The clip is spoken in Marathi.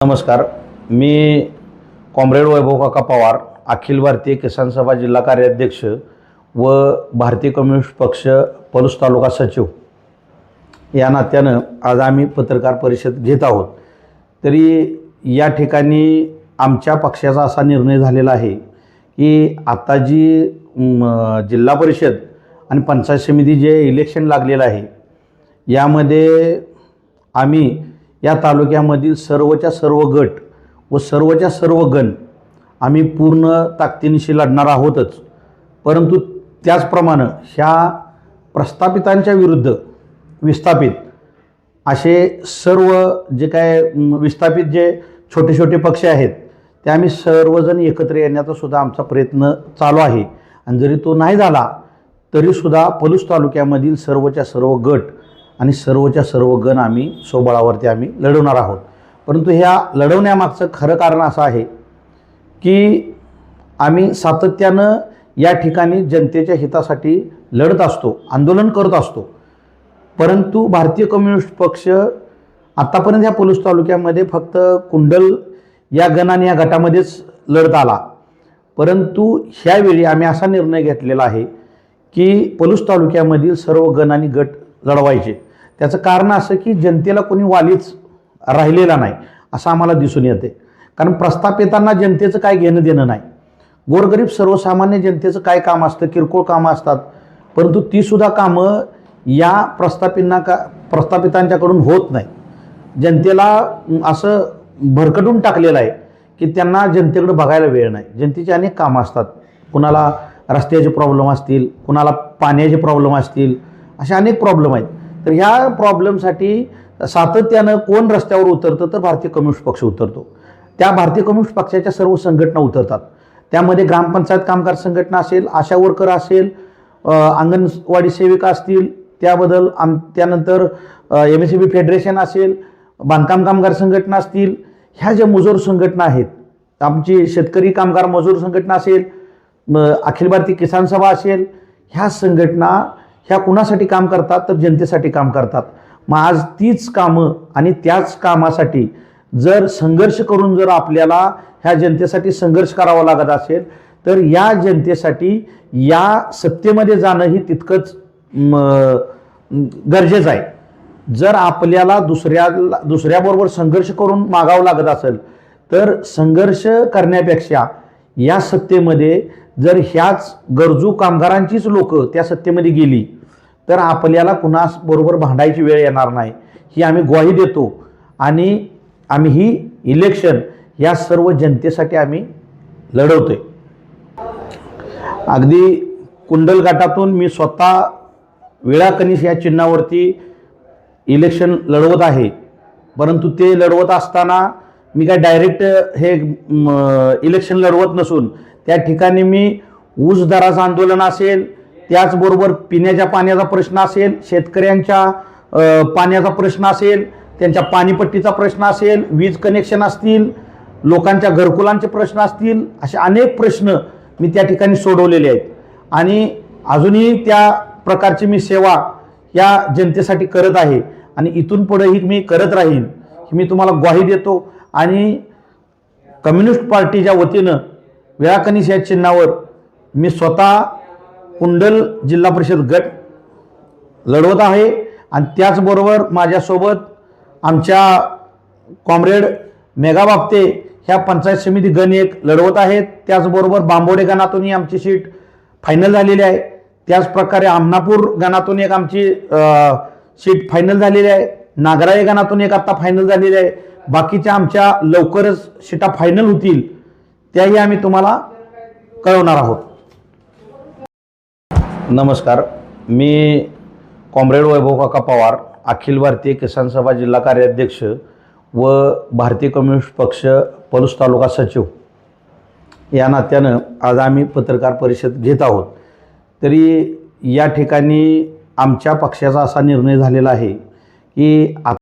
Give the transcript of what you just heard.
नमस्कार. मी कॉम्रेड वैभव काका पवार, अखिल भारतीय किसान सभा जिल्हा कार्याध्यक्ष व भारतीय कम्युनिस्ट पक्ष पलूस तालुका सचिव या नात्यानं आज आम्ही पत्रकार परिषद घेत आहोत. तरी या ठिकाणी आमच्या पक्षाचा असा निर्णय झालेला आहे की आता जी जिल्हा परिषद आणि पंचायत समिती जे इलेक्शन लागलेलं आहे यामध्ये आम्ही या तालुक्यामधील सर्वच्या सर्व गट व सर्वच्या सर्व गण आम्ही पूर्ण ताकदीनिशी लढणार आहोतच. परंतु त्याचप्रमाणे ह्या प्रस्थापितांच्या विरुद्ध विस्थापित असे सर्व जे काय विस्थापित जे छोटे छोटे पक्ष आहेत ते आम्ही सर्वजण एकत्र येण्याचा सुद्धा आमचा प्रयत्न चालू आहे. आणि जरी तो नाही झाला तरीसुद्धा पलूस तालुक्यामधील सर्वच्या सर्व गट आणि सर्वच्या सर्व गण आम्ही स्वबळावरती आम्ही लढवणार आहोत. परंतु ह्या लढवण्यामागचं खरं कारण असं आहे की आम्ही सातत्यानं या ठिकाणी जनतेच्या हितासाठी लढत असतो, आंदोलन करत असतो. परंतु भारतीय कम्युनिस्ट पक्ष आत्तापर्यंत ह्या पलूस तालुक्यामध्ये फक्त कुंडल या गणाने या गटामध्येच लढत आला. परंतु ह्यावेळी आम्ही असा निर्णय घेतलेला आहे की पलूस तालुक्यामधील सर्व गण आणि गट लढवायचे. त्याचं कारण असं की जनतेला कोणी वालीच राहिलेला नाही असं आम्हाला दिसून येते. कारण प्रस्थापितांना जनतेचं काय घेणं देणं नाही. गोरगरीब सर्वसामान्य जनतेचं काय काम असतं, किरकोळ कामं असतात, परंतु तीसुद्धा कामं या प्रस्थापितांच्याकडून होत नाही. जनतेला असं भरकटून टाकलेलं आहे की त्यांना जनतेकडे बघायला वेळ नाही. जनतेची अनेक कामं असतात, कुणाला रस्त्याचे प्रॉब्लेम असतील, कुणाला पाण्याचे प्रॉब्लेम असतील, असे अनेक प्रॉब्लेम आहेत. तर ह्या प्रॉब्लेमसाठी सातत्यानं कोण रस्त्यावर उतरतं तर भारतीय कम्युनिस्ट पक्ष उतरतो. त्या भारतीय कम्युनिस्ट पक्षाच्या सर्व संघटना उतरतात. त्यामध्ये ग्रामपंचायत कामगार संघटना असेल, आशा वर्कर असेल, अंगणवाडी सेविका असतील, त्याबद्दल त्यानंतर MSEB फेडरेशन असेल, बांधकाम कामगार संघटना असतील, ह्या ज्या मजूर संघटना आहेत, आमची शेतकरी कामगार मजूर संघटना असेल, अखिल भारतीय किसान सभा असेल, ह्या संघटना ह्या कुणासाठी काम करतात तर जनतेसाठी काम करतात. मग आज तीच कामं आणि त्याच कामासाठी जर संघर्ष करून जर आपल्याला ह्या जनतेसाठी संघर्ष करावा लागत असेल तर या जनतेसाठी या सत्तेमध्ये जाणंही तितकंच गरजेचं आहे. जर आपल्याला दुसऱ्याबरोबर संघर्ष करून मागावं लागत असेल तर संघर्ष करण्यापेक्षा या सत्तेमध्ये जर ह्याच गरजू कामगारांचीच लोक त्या सत्तेमध्ये गेली तर आपल्याला कुणास बरोबर भांडायची वेळ येणार नाही ही आम्ही ग्वाही देतो. आणि आम्ही ही इलेक्शन या सर्व जनतेसाठी आम्ही लढवतोय. अगदी कुंडल गटातून मी स्वतः वेळाकनिश या चिन्हावरती इलेक्शन लढवत आहे. परंतु ते लढवत असताना मी काय डायरेक्ट हे इलेक्शन लढवत नसून त्या ठिकाणी मी ऊस दराचं आंदोलन असेल, त्याचबरोबर पिण्याच्या पाण्याचा प्रश्न असेल, शेतकऱ्यांच्या पाण्याचा प्रश्न असेल, त्यांच्या पाणीपट्टीचा प्रश्न असेल, वीज कनेक्शन असतील, लोकांच्या घरकुलांचे प्रश्न असतील, असे अनेक प्रश्न मी त्या ठिकाणी सोडवलेले आहेत. आणि अजूनही त्या प्रकारची मी सेवा या जनतेसाठी करत आहे आणि इथून पुढेही मी करत राहीन ही मी तुम्हाला ग्वाही देतो. आणि कम्युनिस्ट पार्टीच्या वतीनं वेळाकनिश या चिन्हावर मी स्वतः कुंडल जिल्हा परिषद गट लढवत आहे. आणि त्याचबरोबर माझ्यासोबत आमच्या कॉम्रेड मेघा बापते ह्या पंचायत समिती गण एक लढवत आहेत. त्याचबरोबर बांबोडे गणातूनही आमची सीट फायनल झालेली आहे. त्याचप्रकारे आमनापूर गणातून एक आमची सीट फायनल झालेली आहे. नागराळे गणातून एक आत्ता फायनल झालेली आहे. बाकीच्या आमच्या लवकरच सीटा फायनल होतील त्याही आम्ही तुम्हाला कळवणार आहोत. नमस्कार. मी कॉम्रेड वैभव काका पवार, अखिल भारतीय किसान सभा जिल्हा कार्याध्यक्ष व भारतीय कम्युनिस्ट पक्ष पलूस तालुका सचिव या नात्यानं आज आम्ही पत्रकार परिषद घेत आहोत. तरी या ठिकाणी आमच्या पक्षाचा असा निर्णय झालेला आहे की